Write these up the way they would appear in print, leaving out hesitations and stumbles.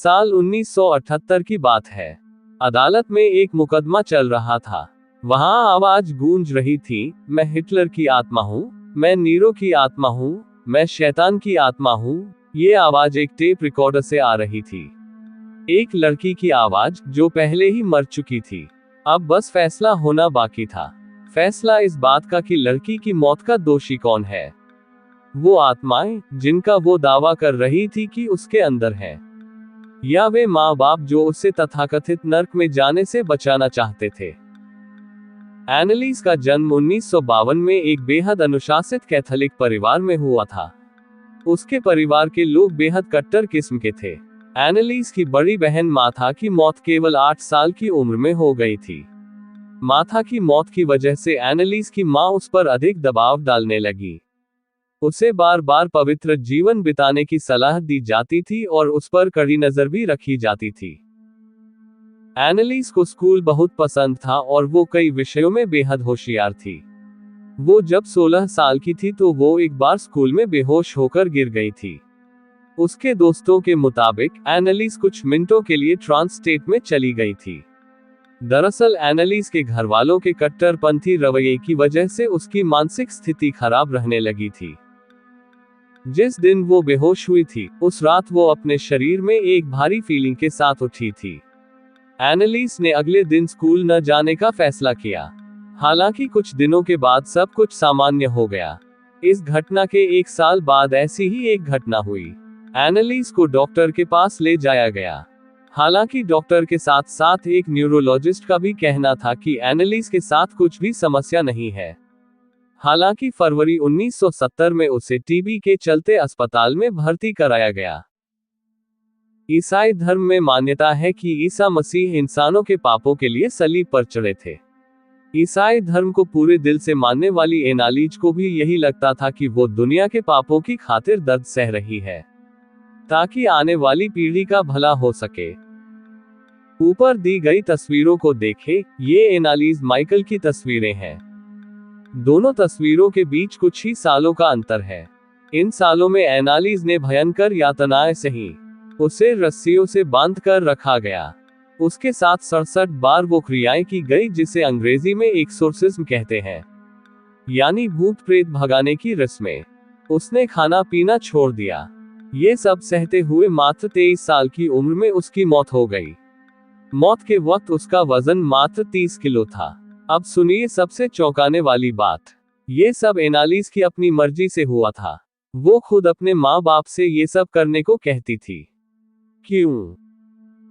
साल 1978 की बात है। अदालत में एक मुकदमा चल रहा था। वहां आवाज गूंज रही थी, मैं हिटलर की आत्मा हूं, मैं नीरो की आत्मा हूं, मैं शैतान की आत्मा हूं। ये आवाज एक टेप रिकॉर्डर से आ रही थी। एक लड़की की आवाज जो पहले ही मर चुकी थी। अब बस फैसला होना बाकी था। फैसला इस बात का कि लड़की की मौत का दोषी कौन है। वो आत्माएं जिनका वो दावा कर रही थी कि उसके अंदर है, या वे माँ बाप जो उससे तथाकथित नर्क में जाने से बचाना चाहते थे। एनालिस का जन्म 1952 में एक बेहद अनुशासित कैथोलिक परिवार में हुआ था। उसके परिवार के लोग बेहद कट्टर किस्म के थे। एनालिस की बड़ी बहन माथा की मौत केवल 8 साल की उम्र में हो गई थी। माथा की मौत की वजह से एनालिस की माँ उस पर अधिक दबाव डालने लगी। उसे बार बार पवित्र जीवन बिताने की सलाह दी जाती थी और उस पर कड़ी नजर भी रखी जाती थी। एनालिस को स्कूल बहुत पसंद था और वो कई विषयों में बेहद होशियार थी। वो जब 16 साल की थी तो वो एक बार स्कूल में बेहोश होकर गिर गई थी। उसके दोस्तों के मुताबिक एनालिस कुछ मिनटों के लिए ट्रांस स्टेट में चली गई थी। दरअसल एनालिस के घर वालों के कट्टरपंथी रवैये की वजह से उसकी मानसिक स्थिति खराब रहने लगी थी। जिस दिन वो बेहोश हुई थी, उस रात वो अपने शरीर में एक भारी फीलिंग के साथ उठी थी। एनालिस ने अगले दिन स्कूल न जाने का फैसला किया। हालांकि कुछ दिनों के बाद सब कुछ सामान्य हो गया। इस घटना के 1 साल बाद ऐसी ही एक घटना हुई। एनालिस को डॉक्टर के पास ले जाया गया। हालांकि डॉक्टर के साथ साथ एक न्यूरोलॉजिस्ट का भी कहना था कि एनालिस के साथ कुछ भी समस्या नहीं है। हालांकि फरवरी 1970 में उसे टीबी के चलते अस्पताल में भर्ती कराया गया। ईसाई धर्म में मान्यता है कि ईसा मसीह इंसानों के पापों के लिए सलीब पर चढ़े थे। ईसाई धर्म को पूरे दिल से मानने वाली एनालिस को भी यही लगता था कि वो दुनिया के पापों की खातिर दर्द सह रही है, ताकि आने वाली पीढ़ी का भला हो सके। ऊपर दी गई तस्वीरों को देखें, ये एनालिस माइकल की तस्वीरें हैं। दोनों तस्वीरों के बीच कुछ ही सालों का अंतर है। इन सालों में एनालिस ने भयंकर यातनाएं सही। उसे रस्सियों से बांध कर रखा गया। उसके साथ 67 बार वो क्रियाएं की गई जिसे अंग्रेजी में एक्सोर्सिज्म कहते हैं, यानी भूत प्रेत भगाने की रस्में। उसने खाना पीना छोड़ दिया। ये सब सहते हुए मात्र 23 साल की उम्र में उसकी मौत हो गई। मौत के वक्त उसका वजन मात्र 30 किलो था। अब सुनिए सबसे चौंकाने वाली बात। ये सब एनालिस की अपनी मर्जी से हुआ था। वो खुद अपने माँ बाप से ये सब करने को कहती थी। क्यों?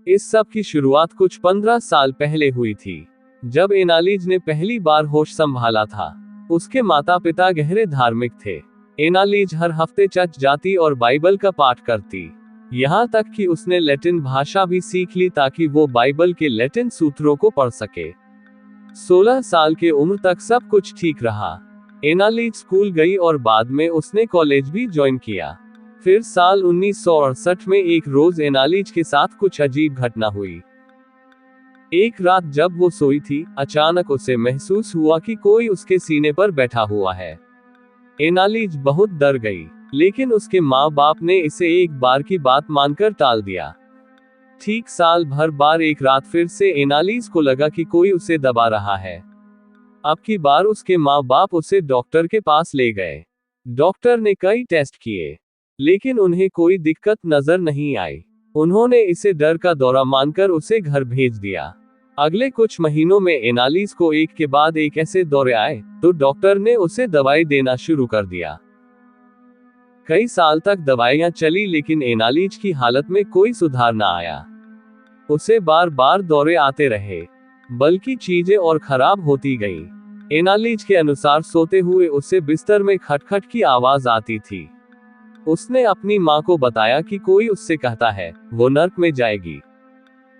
इस सब की शुरुआत कुछ 15 साल पहले हुई थी, जब एनालिस ने पहली बार होश संभाला था। उसके माता पिता गहरे धार्मिक थे। एनालिस हर हफ्ते चर्च जाती और बाइबल का पाठ करती। यहाँ तक कि उसने लैटिन भाषा भी सीख ली ताकि वो बाइबल के लैटिन सूत्रों को पढ़ सके। 16 साल के उम्र तक सब कुछ ठीक रहा। एनालिस स्कूल गई और बाद में उसने कॉलेज भी ज्वाइन किया। फिर साल 1968 में एक रोज एनालिस के साथ कुछ अजीब घटना हुई। एक रात जब वो सोई थी, अचानक उसे महसूस हुआ कि कोई उसके सीने पर बैठा हुआ है। एनालिस बहुत डर गई, लेकिन उसके माँ बाप ने इसे एक बार की बात मानकर टाल दिया। ठीक साल भर बाद एक रात फिर से एनालिस को लगा कि कोई उसे दबा रहा है। अब की बार उसके माँ बाप उसे डॉक्टर के पास ले गए। डॉक्टर ने कई टेस्ट किए, लेकिन उन्हें कोई दिक्कत नजर नहीं आई। उन्होंने इसे डर का दौरा मानकर उसे घर भेज दिया। अगले कुछ महीनों में एनालिस को एक के बाद एक ऐसे दौरे आए, तो डॉक्टर ने उसे दवाई देना शुरू कर दिया। कई साल तक दवाइयां चली, लेकिन एनालिस की हालत में कोई सुधार न आया। उसे बार बार दौरे आते रहे, बल्कि चीजें और खराब होती गईं। एनालिस के अनुसार सोते हुए उसे बिस्तर में खटखट की आवाज आती थी। उसने अपनी माँ को बताया कि कोई उससे कहता है, वो नर्क में जाएगी।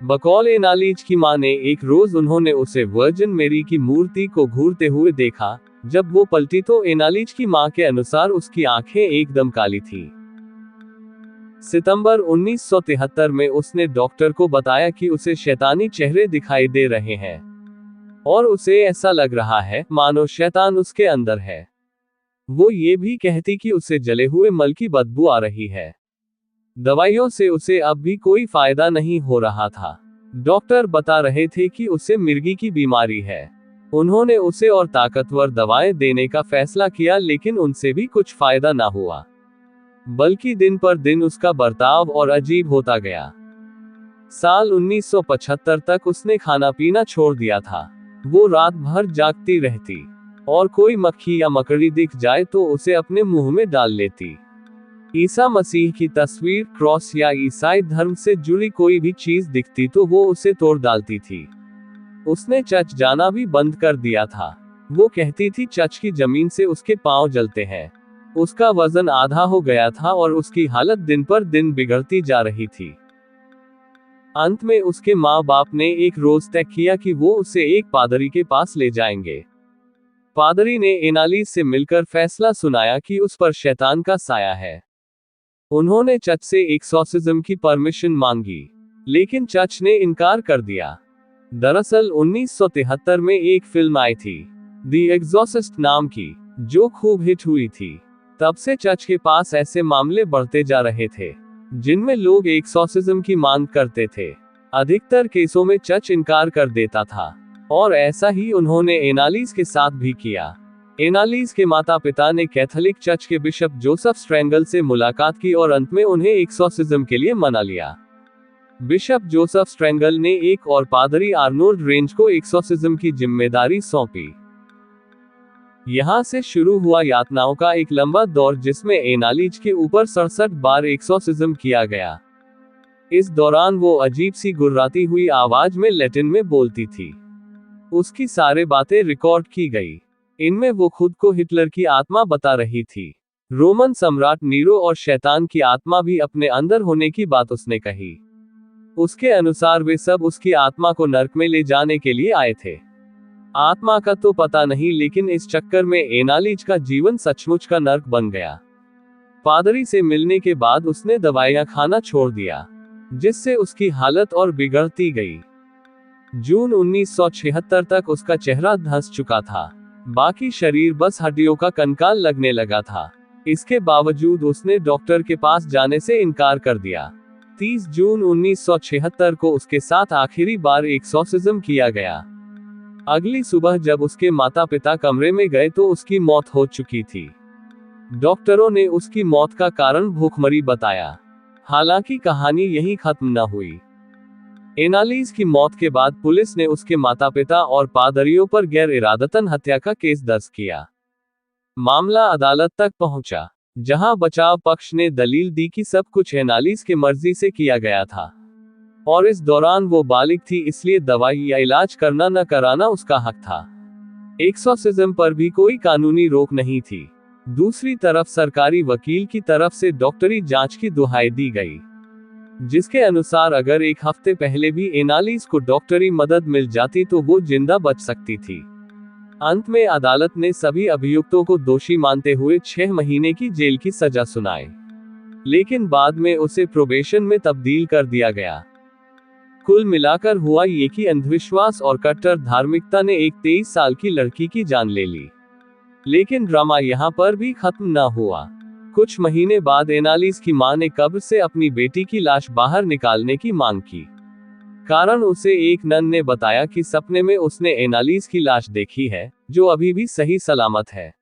बकौल एनालिस की माँ ने एक रोज उन्होंने उसे वर्जिन मेरी की मूर्ति को घूरते हुए देखा। जब वो पलटी तो एनालिस की माँ के अनुसार उसकी आंखें एकदम काली थी। सितंबर 1973 में उसने डॉक्टर को बताया कि उसे शैतानी चेहरे दिखाई दे रहे हैं और उसे ऐसा लग रहा है मानो शैतान उसके अंदर है। वो ये भी कहती कि उसे जले हुए मल की बदबू आ रही है। दवाइयों से उसे अब भी कोई फायदा नहीं हो रहा था। डॉक्टर बता रहे थे कि उसे मिर्गी की बीमारी है। उन्होंने उसे और ताकतवर दवाएं देने का फैसला किया, लेकिन उनसे भी कुछ फायदा ना हुआ, बल्कि दिन पर दिन उसका बर्ताव और अजीब होता गया। साल 1975 तक उसने खाना पीना छोड़ दिया था। वो रात भर जागती रहती और कोई मक्खी या मकड़ी दिख जाए तो उसे अपने मुंह में डाल लेती। ईसा मसीह की तस्वीर, क्रॉस या ईसाई धर्म से जुड़ी कोई भी चीज दिखती तो वो उसे तोड़ डालती थी। उसने चर्च जाना भी बंद कर दिया था। वो कहती थी चर्च की जमीन से उसके पांव जलते हैं। उसका वजन आधा हो गया था और उसकी हालत दिन पर दिन बिगड़ती जा रही थी। अंत में उसके माँ बाप ने एक रोज तय किया कि वो उसे एक पादरी के पास ले जाएंगे। पादरी ने एनालिस से मिलकर फैसला सुनाया कि उस पर शैतान का साया है। उन्होंने चर्च से एक्सॉर्सिज्म की परमिशन मांगी, लेकिन चर्च ने इनकार कर दिया। दरअसल 1973 में एक फिल्म आई थी, द एग्जॉर्सिस्ट नाम की, जो खूब हिट हुई थी। तब से चर्च के पास ऐसे मामले बढ़ते जा रहे थे जिनमें लोग एक्सॉर्सिज्म की मांग करते थे। अधिकतर केसों में चर्च इनकार कर देता था, और ऐसा ही उन्होंने एनालिस के साथ भी किया। एनालिस के माता पिता ने कैथोलिक चर्च के बिशप जोसेफ स्ट्रेंगल से मुलाकात की और अंत में उन्हें एक्सॉर्सिज्म के लिए मना लिया। बिशप जोसेफ स्ट्रेंगल ने एक और पादरी आर्नोल्ड रेंज को एक्सॉर्सिज्म की जिम्मेदारी सौंपी। यहां से शुरू हुआ यातनाओं का एक लंबा दौर, जिसमें एनालिस के ऊपर 67 बार एक्सॉर्सिज्म किया गया। इस दौरान वो अजीब सी गुर्राती हुई आवाज में लैटिन में बोलती थी। उसकी सारे बातें रिकॉर्ड की गई। इनमें वो खुद को हिटलर की आत्मा बता रही थी। रोमन सम्राट नीरो और शैतान की आत्मा भी अपने अंदर होने की बात उसने कही। उसके अनुसार वे सब उसकी आत्मा को नर्क में ले जाने के लिए आए थे। आत्मा का तो पता नहीं, लेकिन इस चक्कर में एनालिस का जीवन सचमुच का नर्क बन गया। पादरी से मिलने के बाद उसने दवाइयां खाना छोड़ दिया, जिससे उसकी हालत और बिगड़ती गई। जून 1976 तक उसका चेहरा धंस चुका था, बाकी शरीर बस हड्डियों का कंकाल लगने लगा था। इसके बावजूद उसने डॉक्टर के पास जाने से इनकार कर दिया। 30 जून 1976 को उसके साथ आखिरी बार एक्सॉर्सिज्म किया गया। अगली सुबह जब उसके माता पिता कमरे में गए तो उसकी मौत हो चुकी थी। डॉक्टरों ने उसकी मौत का कारण भूखमरी बताया। हालांकि कहानी यहीं खत्म न हुई। एनालिस की मौत के बाद पुलिस ने उसके माता पिता और पादरियों पर गैर इरादतन हत्या का केस दर्ज किया। मामला अदालत तक पहुंचा, जहां बचाव पक्ष ने दलील दी कि सब कुछ एनालिस के मर्जी से किया गया था, और इस दौरान वो बालिग थी, इसलिए दवाई या इलाज करना न कराना उसका हक था। एक्सॉर्सिज्म पर भी कोई कानूनी रोक नहीं थी। दूसरी तरफ सरकारी वकील की तरफ से डॉक्टरी जांच की दुहाई दी गई, जिसके अनुसार अगर एक हफ्ते पहले भी एनालिस को डॉक्टरी मदद मिल जाती तो वो जिंदा बच सकती थी। अंत में अदालत ने सभी अभियुक्तों को दोषी मानते हुए 6 महीने की जेल की सजा सुनाई, लेकिन बाद में उसे प्रोबेशन में तब्दील कर दिया गया। कुल मिलाकर हुआ ये कि अंधविश्वास और कट्टर धार्मिकता ने एक 23 साल की लड़की की जान ले ली। लेकिन ड्रामा यहाँ पर भी खत्म न हुआ। कुछ महीने बाद एनालिस की मां ने कब्र से अपनी बेटी की लाश बाहर निकालने की मांग की। कारण उसे एक नन ने बताया कि सपने में उसने एनालिस की लाश देखी है, जो अभी भी सही सलामत है,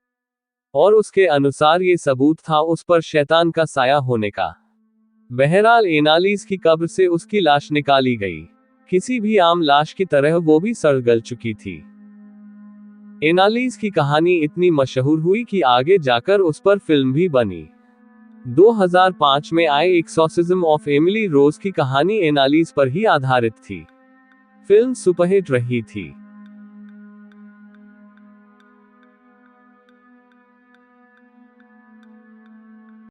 और उसके अनुसार ये सबूत था उस पर शैतान का साया होने का। बहरहाल एनालिस की कब्र से उसकी लाश निकाली गई। किसी भी आम लाश की तरह वो भी सड़ गल चुकी थी। एनालिस की कहानी इतनी मशहूर हुई कि आगे जाकर उस पर फिल्म भी बनी। 2005 में आए एक्सॉर्सिज्म ऑफ एमिली रोज की कहानी एनालिस पर ही आधारित थी। फिल्म सुपरहिट रही थी।